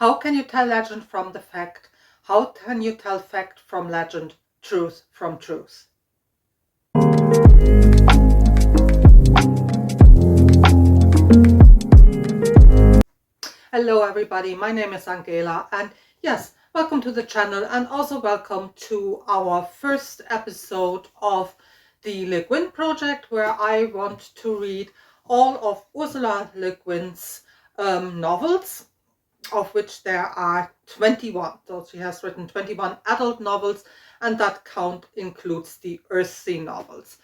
How can you tell legend from the fact? How can you tell fact from legend, truth from truth? Hello everybody, my name is Angela, and yes, welcome to the channel, and also welcome to our first episode of the Le Guin Project, where I want to read all of Ursula Le Guin's novels, of which there are 21. So she has written 21 adult novels, and that count includes the Earthsea novels.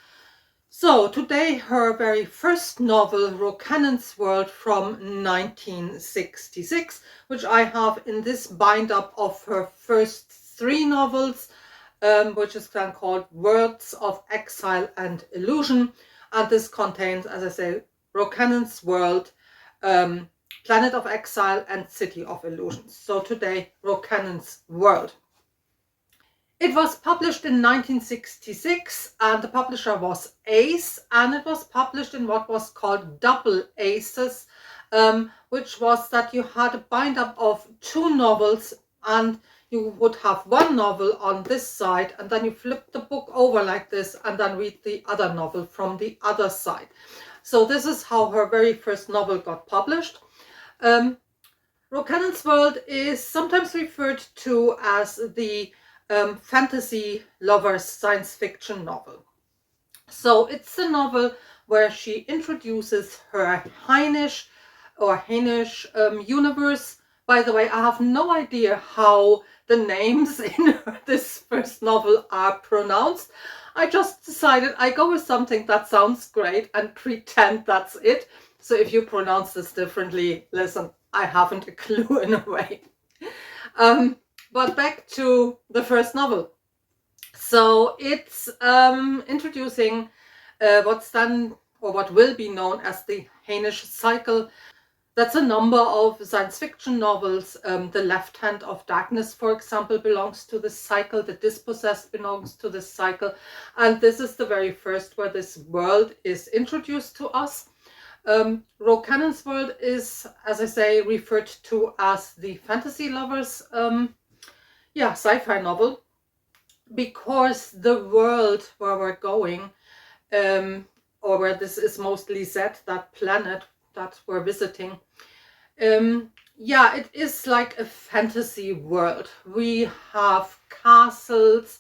So today her very first novel, Rocannon's World from 1966, which I have in this bind-up of her first 3 novels, which is then called Worlds of Exile and Illusion. And this contains, as I say, Rocannon's World, Planet of Exile and City of Illusions. So today, Rocannon's World. It was published in 1966 and the publisher was Ace, and it was published in what was called double aces, which was that you had a bind-up of 2 novels and you would have one novel on this side and then you flip the book over like this and then read the other novel from the other side. So this is how her very first novel got published. Rocannon's World is sometimes referred to as the fantasy lover's science fiction novel. So it's a novel where she introduces her Hainish universe. By the way, I have no idea how the names in this first novel are pronounced. I just decided I go with something that sounds great and pretend that's it. So if you pronounce this differently, listen, I haven't a clue in a way. But back to the first novel. So it's introducing what's done or what will be known as the Hainish cycle. That's a number of science fiction novels. The Left Hand of Darkness, for example, belongs to this cycle. The Dispossessed belongs to this cycle. And this is the very first where this world is introduced to us. Rocannon's World is, as I say, referred to as the fantasy lovers sci-fi novel, because the world where we're going, or where this is mostly set, that planet that we're visiting, it is like a fantasy world. We have castles,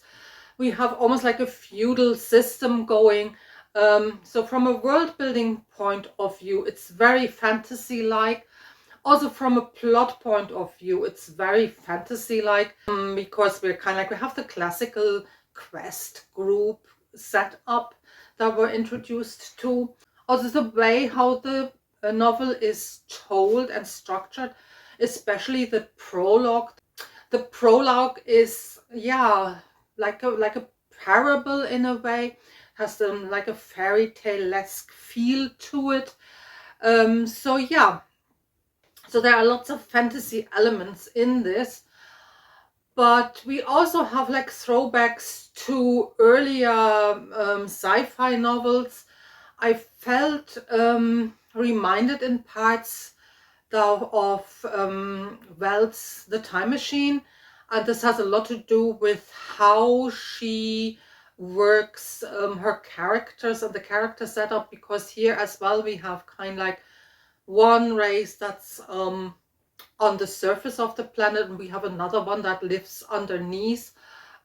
we have almost like a feudal system going. So from a world building point of view, it's very fantasy-like. Also from a plot point of view, it's very fantasy-like, because we're kind of like, we have the classical quest group set up that we're introduced to. Also the way how the novel is told and structured, especially the prologue. The prologue is, like a parable in a way, has like a fairy tale-esque feel to it. So there are lots of fantasy elements in this, but we also have like throwbacks to earlier sci-fi novels. I felt reminded in parts of Wells' The Time Machine, and this has a lot to do with how she works her characters and the character setup, because here as well we have kind of like one race that's on the surface of the planet, and we have another one that lives underneath,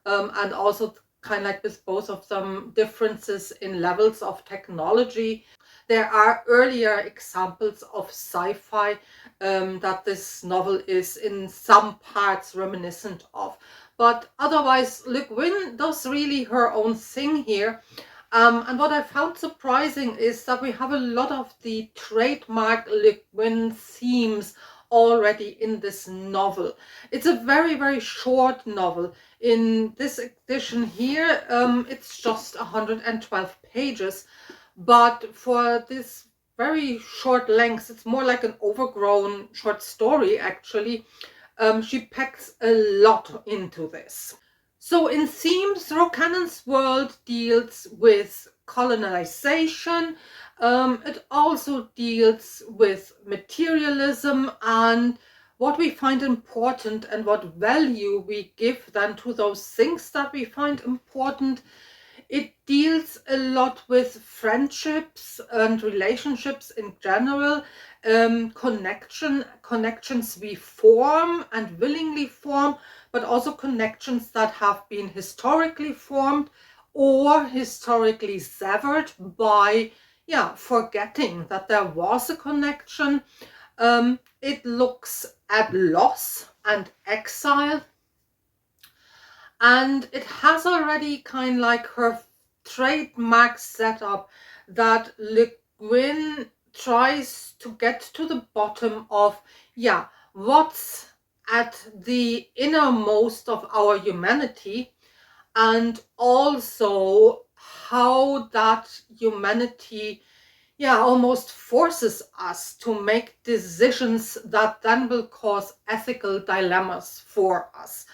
and also kind of like with both of them differences in levels of technology. There are earlier examples of sci-fi that this novel is in some parts reminiscent of, but otherwise Le Guin does really her own thing here. And what I found surprising is that we have a lot of the trademark Le Guin themes already in this novel. It's a very, very short novel. In this edition here, it's just 112 pages. But for this very short length, it's more like an overgrown short story, actually. She packs a lot into this. So in themes, Rocannon's World deals with colonization. It also deals with materialism and what we find important and what value we give then to those things that we find important. It deals a lot with friendships and relationships in general, connections we form and willingly form, but also connections that have been historically formed or historically severed by, forgetting that there was a connection. It looks at loss and exile, and it has already kind of like her trademark setup that Le Guin tries to get to the bottom of, what's at the innermost of our humanity, and also how that humanity almost forces us to make decisions that then will cause ethical dilemmas for us.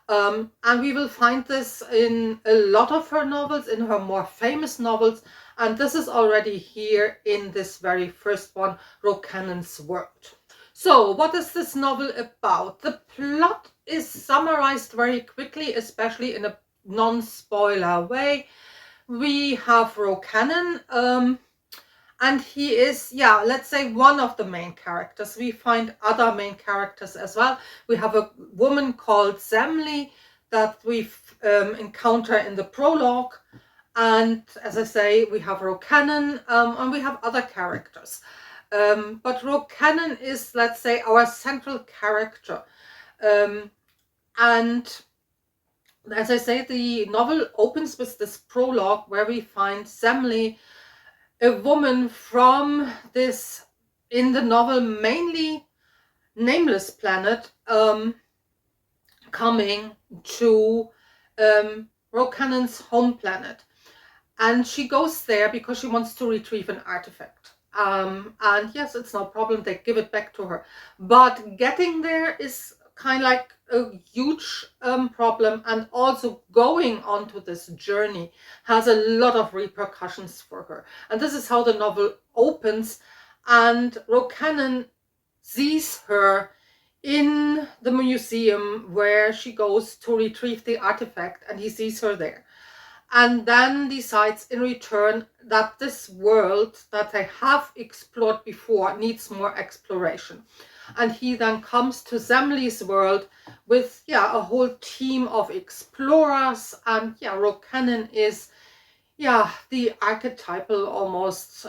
And we will find this in a lot of her novels, in her more famous novels, and this is already here in this very first one, Rocannon's World. So what is this novel about? The plot is summarized very quickly, especially in a non-spoiler way. We have Rocannon, and he is, let's say, one of the main characters. We find other main characters as well. We have a woman called Zemli that we encounter in the prologue. And as I say, we have Rocannon, and we have other characters. But Rocannon is, let's say, our central character. And as I say, the novel opens with this prologue where we find Zemli, a woman from this, in the novel, mainly nameless planet, coming to Rocannon's home planet. And she goes there because she wants to retrieve an artifact. And yes, it's no problem, they give it back to her. But getting there is kind of like a huge problem, and also going on to this journey has a lot of repercussions for her. And this is how the novel opens, and Rocannon sees her in the museum where she goes to retrieve the artifact, and he sees her there, and then decides in return that this world that they have explored before needs more exploration. And he then comes to Zemli's world with a whole team of explorers, and Rocannon is the archetypal almost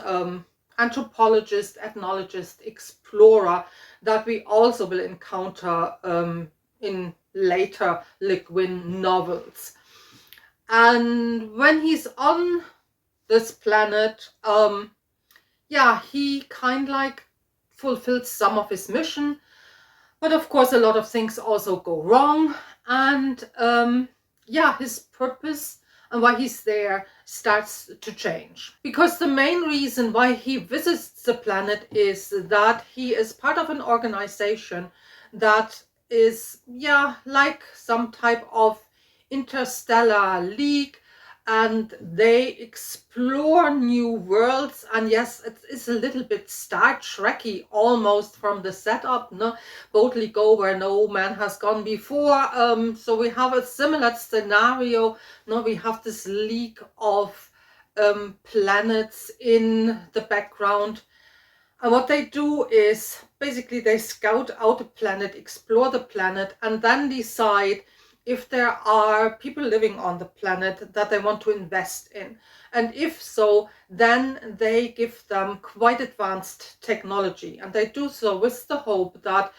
anthropologist, ethnologist, explorer that we also will encounter in later Le Guin novels. And when he's on this planet, he kind of like fulfills some of his mission, but of course a lot of things also go wrong, and his purpose and why he's there starts to change. Because the main reason why he visits the planet is that he is part of an organization that is like some type of interstellar league, and they explore new worlds. And yes, it is a little bit Star Trekky almost from the setup, no? Boldly go where no man has gone before. So we have a similar scenario. No, we have this league of planets in the background. And what they do is basically they scout out a planet, explore the planet, and then decide if there are people living on the planet that they want to invest in. And if so, then they give them quite advanced technology. And they do so with the hope that,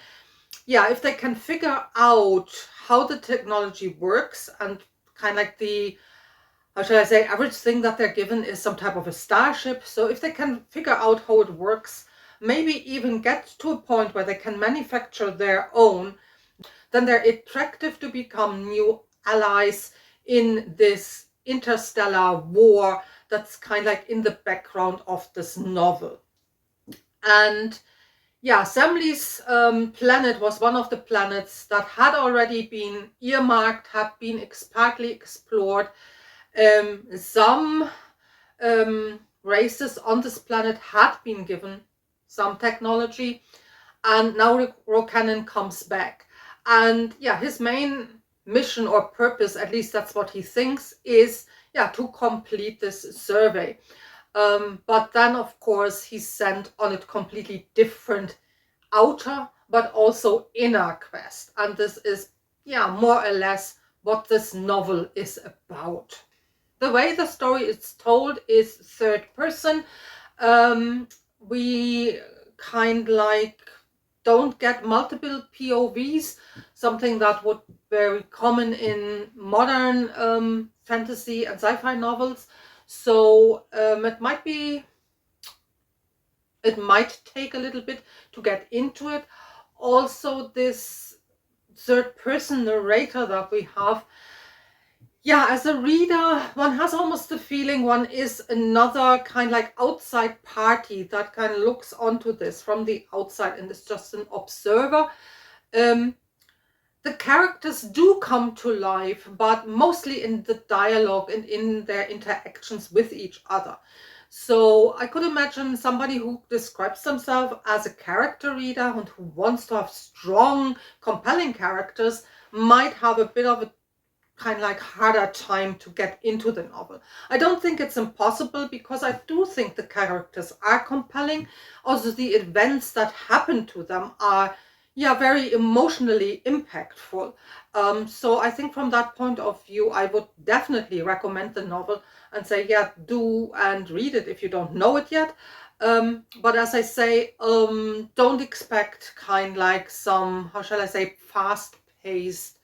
if they can figure out how the technology works, and kind of like the, how shall I say, average thing that they're given is some type of a starship. So if they can figure out how it works, maybe even get to a point where they can manufacture their own, then they're attractive to become new allies in this interstellar war that's kind of like in the background of this novel. And Zemli's planet was one of the planets that had already been earmarked, had been partly explored. Some races on this planet had been given some technology, and now Rocannon comes back. And yeah, his main mission or purpose, at least that's what he thinks, is to complete this survey. But then, of course, he's sent on a completely different outer but also inner quest. And this is, more or less what this novel is about. The way the story is told is third person. We kind like don't get multiple POVs, something that would be very common in modern fantasy and sci-fi novels. So it might take a little bit to get into it. Also, this third person narrator that we have, as a reader, one has almost the feeling one is another kind of like outside party that kind of looks onto this from the outside and is just an observer. The characters do come to life, but mostly in the dialogue and in their interactions with each other. So I could imagine somebody who describes themselves as a character reader and who wants to have strong, compelling characters might have a bit of a kind of like harder time to get into the novel. I don't think it's impossible, because I do think the characters are compelling. Also, the events that happen to them are very emotionally impactful. So I think from that point of view, I would definitely recommend the novel and say, do and read it if you don't know it yet. But as I say, don't expect kind like some, how shall I say, fast-paced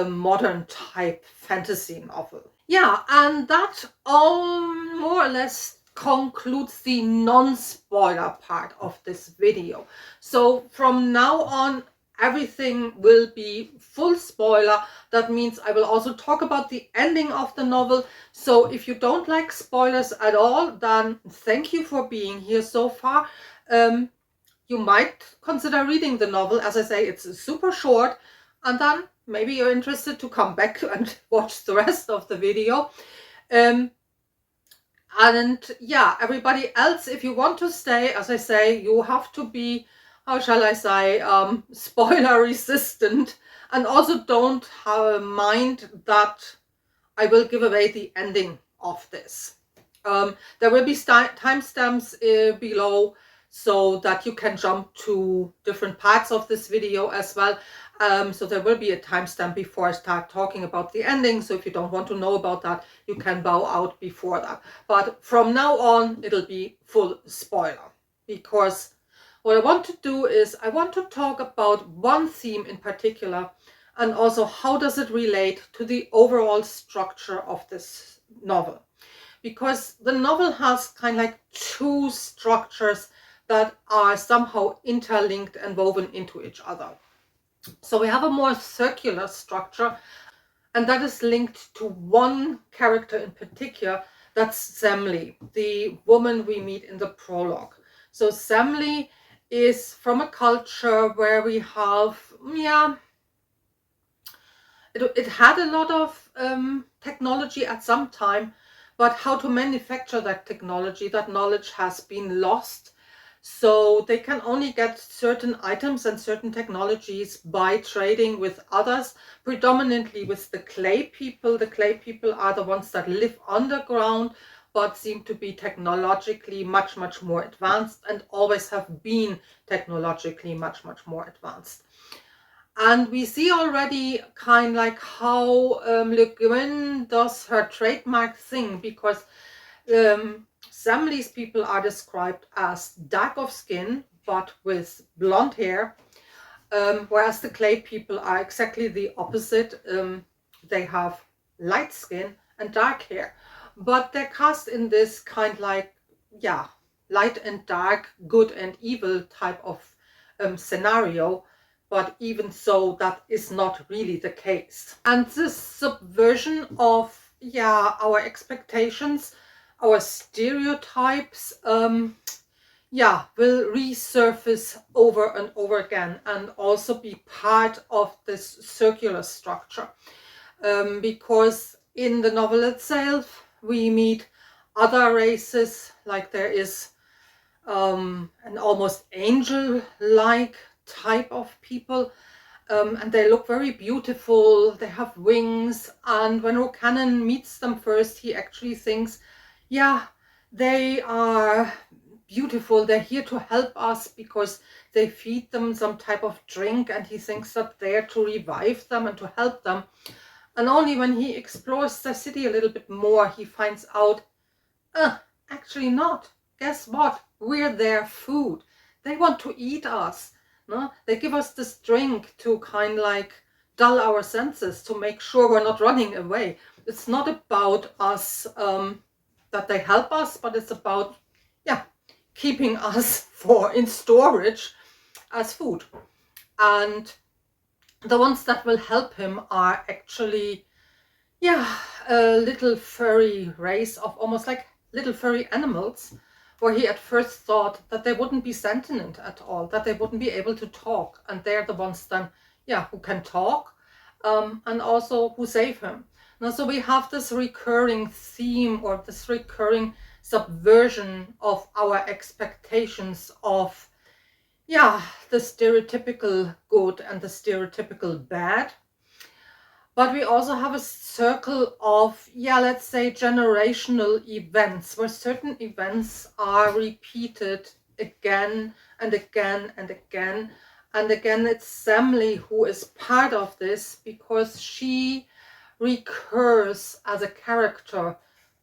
modern type fantasy novel. And that all more or less concludes the non-spoiler part of this video. So from now on, everything will be full spoiler. That means I will also talk about the ending of the novel. So if you don't like spoilers at all, then thank you for being here so far. You might consider reading the novel. As I say, it's super short, and then maybe you're interested to come back and watch the rest of the video. And everybody else, if you want to stay, as I say, you have to be, how shall I say, spoiler resistant, and also don't have in mind that I will give away the ending of this. There will be timestamps below, so that you can jump to different parts of this video as well. So there will be a timestamp before I start talking about the ending. So if you don't want to know about that, you can bow out before that. But from now on, it'll be full spoiler, because what I want to do is I want to talk about one theme in particular, and also how does it relate to the overall structure of this novel. Because the novel has kind of like two structures that are somehow interlinked and woven into each other. So we have a more circular structure, and that is linked to one character in particular. That's Semli, the woman we meet in the prologue. So Semli is from a culture where we have, it had a lot of technology at some time, but how to manufacture that technology, that knowledge has been lost. So they can only get certain items and certain technologies by trading with others, predominantly with the clay people. The clay people are the ones that live underground, but seem to be technologically much, much more advanced, and always have been technologically much, much more advanced. And we see already kind of like how Le Guin does her trademark thing, because Semli's people are described as dark of skin, but with blonde hair, whereas the clay people are exactly the opposite. They have light skin and dark hair, but they're cast in this kind of like, light and dark, good and evil type of scenario. But even so, that is not really the case. And this subversion of, our expectations, our stereotypes, will resurface over and over again, and also be part of this circular structure. Because in the novel itself, we meet other races, like there is an almost angel-like type of people. And they look very beautiful, they have wings, and when Rocannon meets them first, he actually thinks, yeah, they are beautiful, they're here to help us because they feed them some type of drink, and he thinks that they're to revive them and to help them. And only when he explores the city a little bit more, he finds out, actually not. Guess what? We're their food. They want to eat us. No? They give us this drink to kind of like dull our senses, to make sure we're not running away. It's not about us, that they help us, but it's about, yeah, keeping us in storage as food. And the ones that will help him are actually, yeah, a little furry race of almost like little furry animals, where he at first thought that they wouldn't be sentient at all, that they wouldn't be able to talk. And they're the ones then, yeah, who can talk, and also who save him. Now, so we have this recurring theme, or this recurring subversion of our expectations of, yeah, the stereotypical good and the stereotypical bad. But we also have a circle of, yeah, let's say generational events, where certain events are repeated again and again and again. And again, it's Semele who is part of this, because she recurs as a character,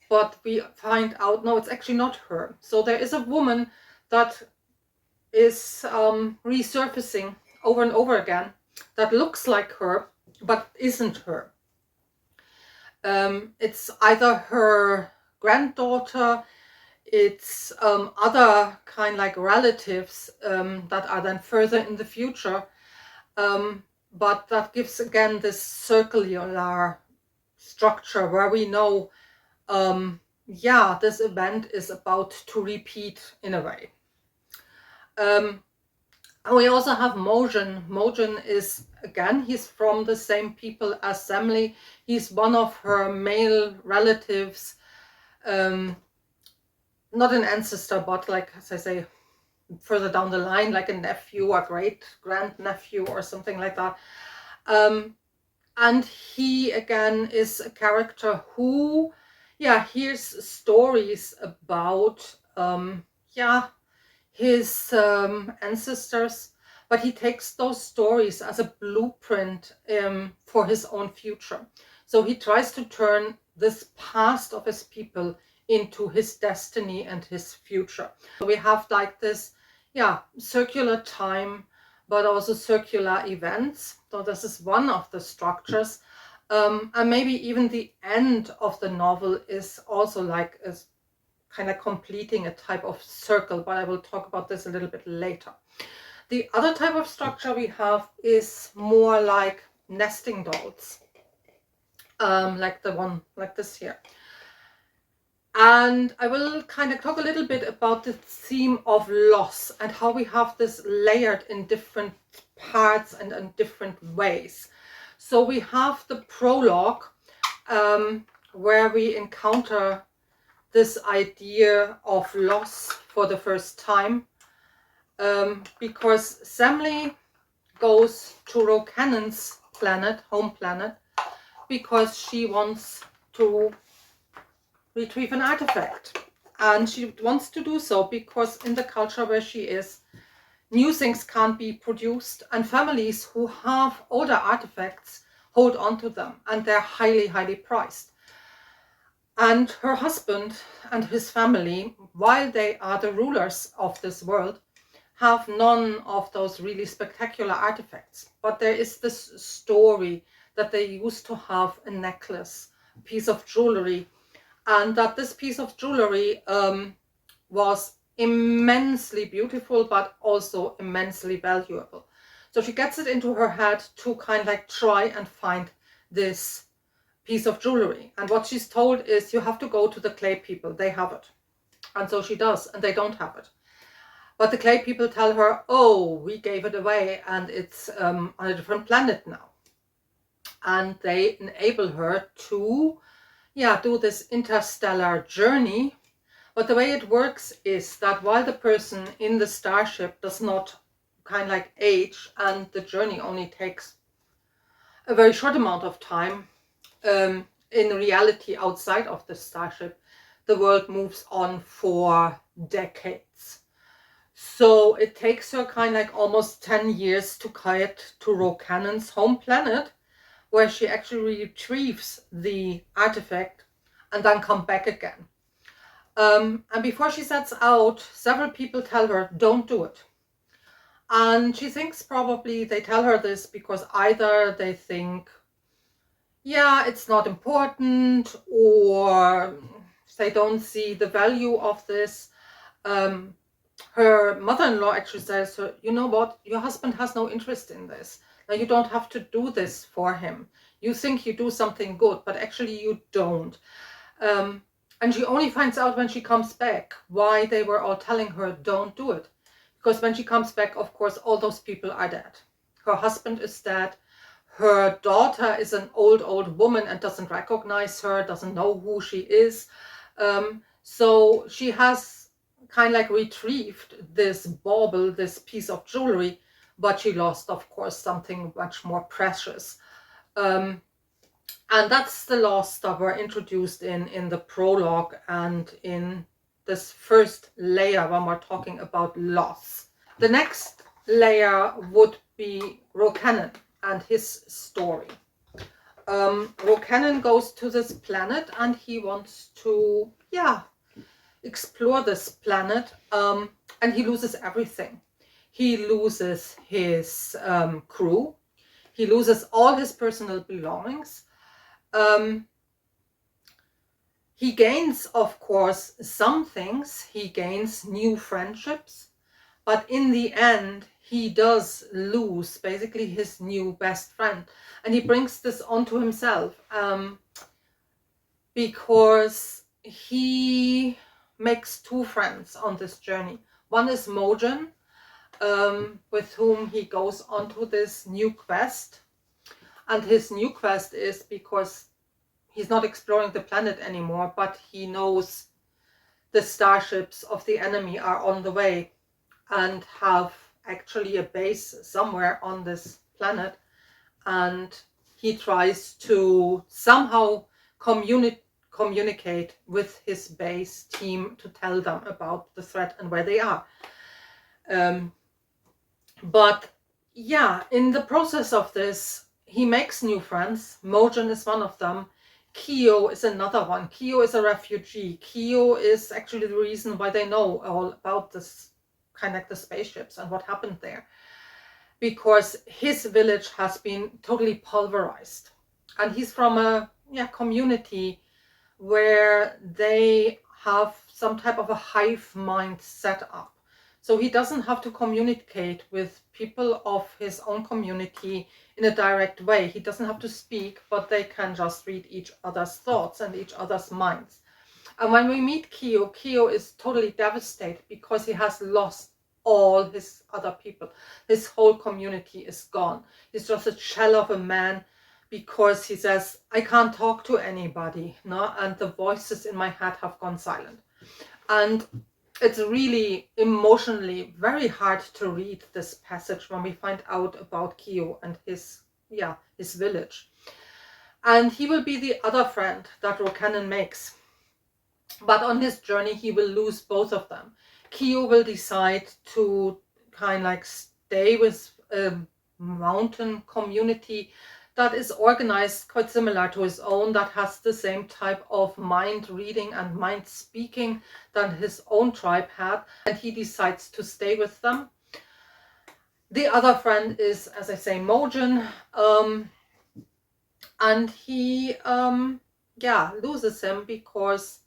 but we find out, no, it's actually not her. So there is a woman that is resurfacing over and over again, that looks like her, but isn't her. It's either her granddaughter, it's other kind like relatives that are then further in the future, but that gives again this circular structure where we know, yeah, this event is about to repeat in a way. And we also have Mojen. Mojen is, again, he's from the same people as Semele. He's one of her male relatives, not an ancestor, but like, as I say, further down the line, like a nephew or great grandnephew or something like that. And he, again, is a character who, yeah, hears stories about, yeah, his ancestors, but he takes those stories as a blueprint for his own future. So he tries to turn this past of his people into his destiny and his future. So we have like this, yeah, circular time, but also circular events. So this is one of the structures. And maybe even the end of the novel is also like a kind of completing a type of circle, but I will talk about this a little bit later. The other type of structure we have is more like nesting dolls, like the one like this here. And I will kind of talk a little bit about the theme of loss and how we have this layered in different parts and in different ways. So we have the prologue, where we encounter this idea of loss for the first time, because Semele goes to Rocannon's planet, home planet, because she wants to retrieve an artifact. And she wants to do so because in the culture where she is, new things can't be produced, and families who have older artifacts hold on to them, and they're highly, highly prized. And her husband and his family, while they are the rulers of this world, have none of those really spectacular artifacts. But there is this story that they used to have a necklace, a piece of jewelry, and that this piece of jewelry was immensely beautiful, but also immensely valuable. So she gets it into her head to kind of like try and find this piece of jewelry. And what she's told is, you have to go to the clay people, they have it. And so she does, and they don't have it. But the clay people tell her, oh, we gave it away and it's on a different planet now. And they enable her to, yeah, do this interstellar journey, But the way it works is that while the person in the starship does not kind of like age, and the journey only takes a very short amount of time, in reality outside of the starship, the world moves on for decades. So it takes her kind of like almost 10 years to get to Rocannon's home planet, where she actually retrieves the artifact and then come back again. And before she sets out, several people tell her, don't do it. And she thinks probably they tell her this because either they think, yeah, it's not important, or they don't see the value of this. Her mother-in-law actually says to her, you know what, your husband has no interest in this. Now you don't have to do this for him. You think you do something good, but actually you don't. And she only finds out when she comes back why they were all telling her don't do it. Because when she comes back, of course, all those people are dead. Her husband is dead. Her daughter is an old woman and doesn't recognize her, doesn't know who she is. So she has kind of like retrieved this bauble, this piece of jewelry, but she lost, of course, something much more precious. And that's the loss that were introduced in the prologue and in this first layer when we're talking about loss. The next layer would be Rocannon and his story. Rocannon goes to this planet and he wants to, explore this planet, and he loses everything. He loses his crew. He loses all his personal belongings. He gains, of course, some things. He gains new friendships, but in the end, he does lose basically his new best friend. And he brings this onto himself, because he makes two friends on this journey. One is Mogen, with whom he goes onto this new quest. And his new quest is because he's not exploring the planet anymore, but he knows the starships of the enemy are on the way and have actually a base somewhere on this planet. And he tries to somehow communicate with his base team to tell them about the threat and where they are. But yeah, in the process of this, he makes new friends. Mogen is one of them. Kyo is another one. Kyo is a refugee. Kyo is actually the reason why they know all about this, kind of like the spaceships and what happened there. Because his village has been totally pulverized. And he's from a community where they have some type of a hive mind set up. So he doesn't have to communicate with people of his own community in a direct way. He doesn't have to speak, but they can just read each other's thoughts and each other's minds. And when we meet Kyo, Kyo is totally devastated because he has lost all his other people. His whole community is gone. He's just a shell of a man because he says, I can't talk to anybody, no? And the voices in my head have gone silent. And it's really emotionally very hard to read this passage when we find out about Kyo and his village. And he will be the other friend that Rocannon makes. But on his journey, he will lose both of them. Kyo will decide to kind of like stay with a mountain community that is organized quite similar to his own, that has the same type of mind reading and mind speaking than his own tribe had, and he decides to stay with them. The other friend is, as I say, Mogen, and he loses him because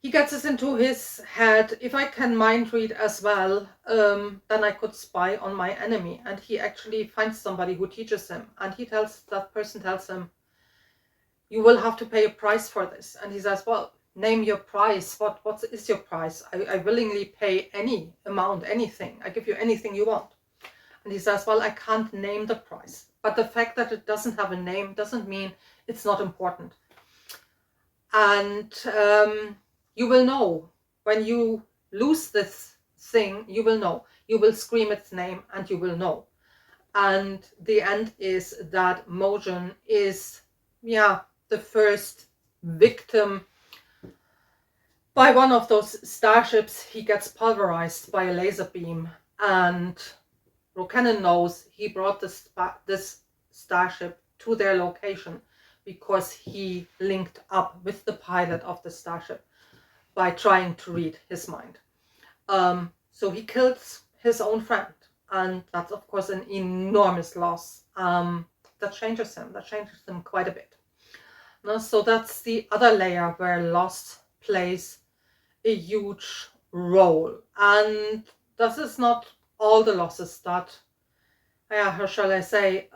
he gets this into his head, if I can mind read as well, then I could spy on my enemy. And he actually finds somebody who teaches him. And that person tells him, you will have to pay a price for this. And he says, well, name your price. What is your price? I willingly pay any amount, anything. I give you anything you want. And he says, well, I can't name the price. But the fact that it doesn't have a name doesn't mean it's not important. And You will know when you lose this thing, you will know. You will scream its name and you will know. And the end is that Mojon is, yeah, the first victim by one of those starships. He gets pulverized by a laser beam, and Rocannon knows he brought this starship to their location because he linked up with the pilot of the starship by trying to read his mind. So he kills his own friend, and that's of course an enormous loss. That changes him quite a bit. No, so that's the other layer where loss plays a huge role. And this is not all the losses that, how shall I say,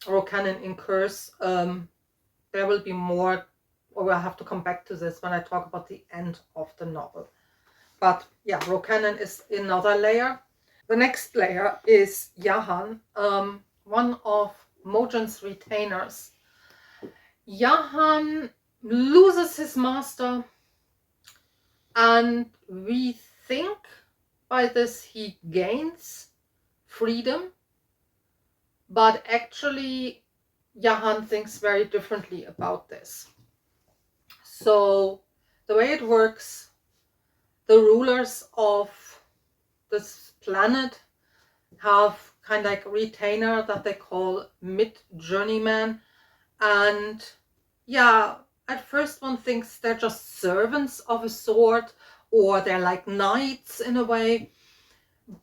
Rocannon incurs. There will be more, or we'll have to come back to this when I talk about the end of the novel. But yeah, Rocannon is another layer. The next layer is Yahan, one of Mojon's retainers. Yahan loses his master, and we think by this he gains freedom, but actually Yahan thinks very differently about this. So the way it works, the rulers of this planet have kind of like a retainer that they call mid-journeyman. And yeah, at first one thinks they're just servants of a sort, or they're like knights in a way.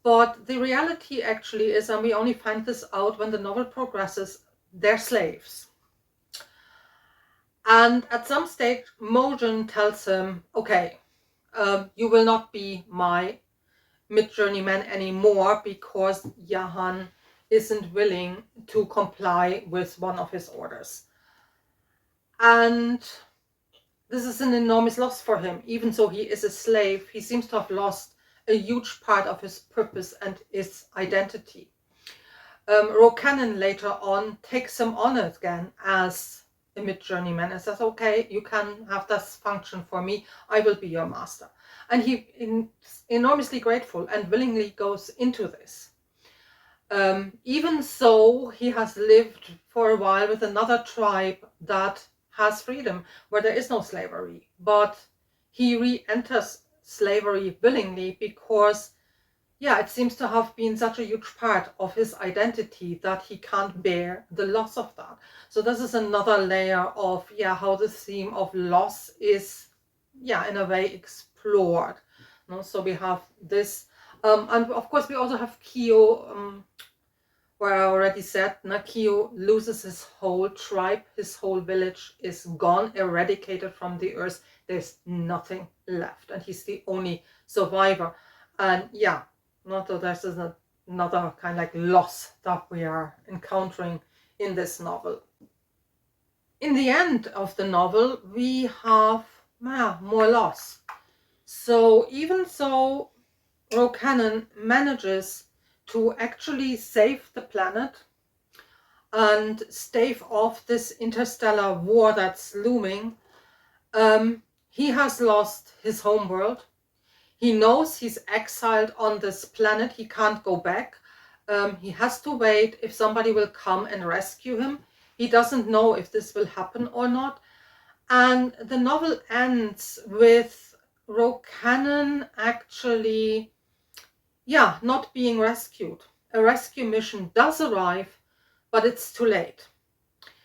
But the reality actually is, and we only find this out when the novel progresses, they're slaves. And at some stage, Mojon tells him, okay, you will not be my mid-journeyman anymore, because Yahan isn't willing to comply with one of his orders. And this is an enormous loss for him. Even though he is a slave, he seems to have lost a huge part of his purpose and his identity. Rocannon later on takes him on again as a mid-journeyman and says, okay, you can have this function for me, I will be your master. And he is enormously grateful and willingly goes into this. Even so, he has lived for a while with another tribe that has freedom, where there is no slavery, but he re-enters slavery willingly because, yeah, it seems to have been such a huge part of his identity that he can't bear the loss of that. So this is another layer of, yeah, how the theme of loss is, yeah, in a way explored. No? So we have this, and of course we also have Kyo, where I already said, Kyo loses his whole tribe, his whole village is gone, eradicated from the earth. There's nothing left, and he's the only survivor. And yeah, there's another kind of like loss that we are encountering in this novel. In the end of the novel, we have more loss. So even though Rocannon manages to actually save the planet and stave off this interstellar war that's looming, he has lost his homeworld. He knows he's exiled on this planet. He can't go back. He has to wait if somebody will come and rescue him. He doesn't know if this will happen or not. And the novel ends with Rocannon actually, not being rescued. A rescue mission does arrive, but it's too late.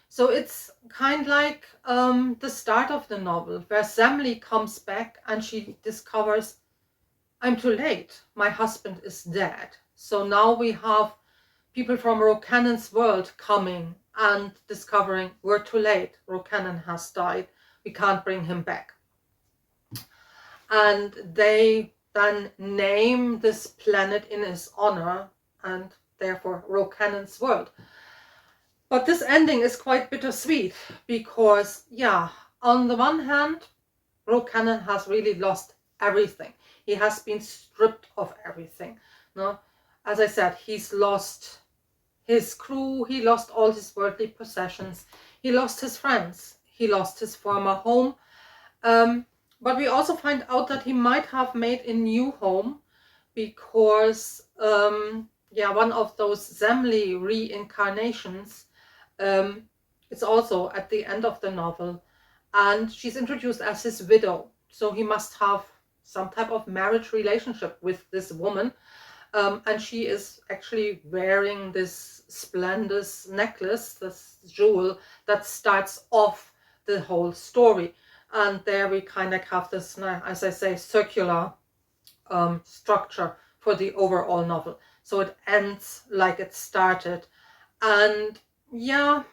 So it's kind of like the start of the novel, where Semele comes back and she discovers, I'm too late. My husband is dead. So now we have people from Rocannon's world coming and discovering, we're too late. Rocannon has died. We can't bring him back. And they then name this planet in his honor, and therefore Rocannon's world. But this ending is quite bittersweet because, on the one hand, Rocannon has really lost everything. He has been stripped of everything. No? As I said, he's lost his crew, he lost all his worldly possessions, he lost his friends, he lost his former home. But we also find out that he might have made a new home because, yeah, one of those Zemley reincarnations, it's also at the end of the novel, and she's introduced as his widow. So he must have some type of marriage relationship with this woman. And she is actually wearing this splendid necklace, this jewel that starts off the whole story. And there we kind of have this, as I say, circular structure for the overall novel. So it ends like it started. And yeah,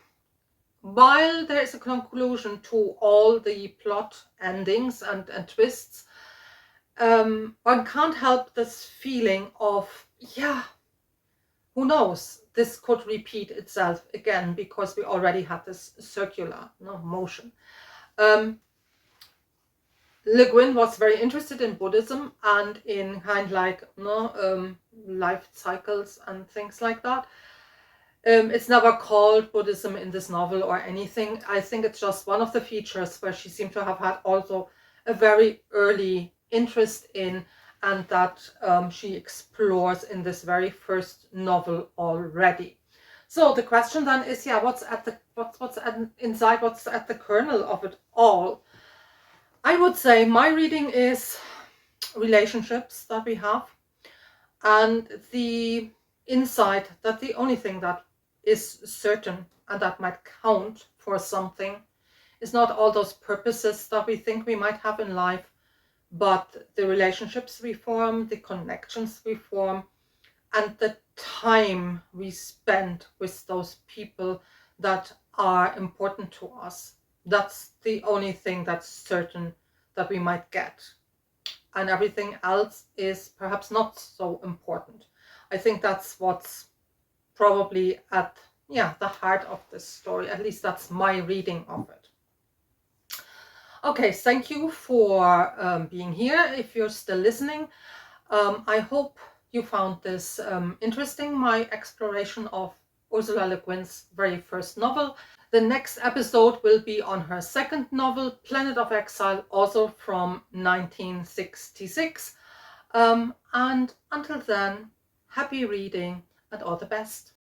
while there is a conclusion to all the plot endings and twists, one can't help this feeling of, yeah, who knows, this could repeat itself again because we already had this circular motion. Le Guin was very interested in Buddhism and in kind of like life cycles and things like that. It's never called Buddhism in this novel or anything. I think it's just one of the features where she seemed to have had also a very early interest in, and that she explores in this very first novel already. So the question then is, yeah, what's inside? What's at the kernel of it all? I would say my reading is relationships that we have, and the insight that the only thing that is certain and that might count for something is not all those purposes that we think we might have in life, but the relationships we form, the connections we form, and the time we spend with those people that are important to us. That's the only thing that's certain that we might get. And everything else is perhaps not so important. I think that's what's probably at the heart of this story. At least that's my reading of it. Okay, thank you for being here. If you're still listening, I hope you found this interesting, my exploration of Ursula Le Guin's very first novel. The next episode will be on her second novel, Planet of Exile, also from 1966. And until then, happy reading and all the best.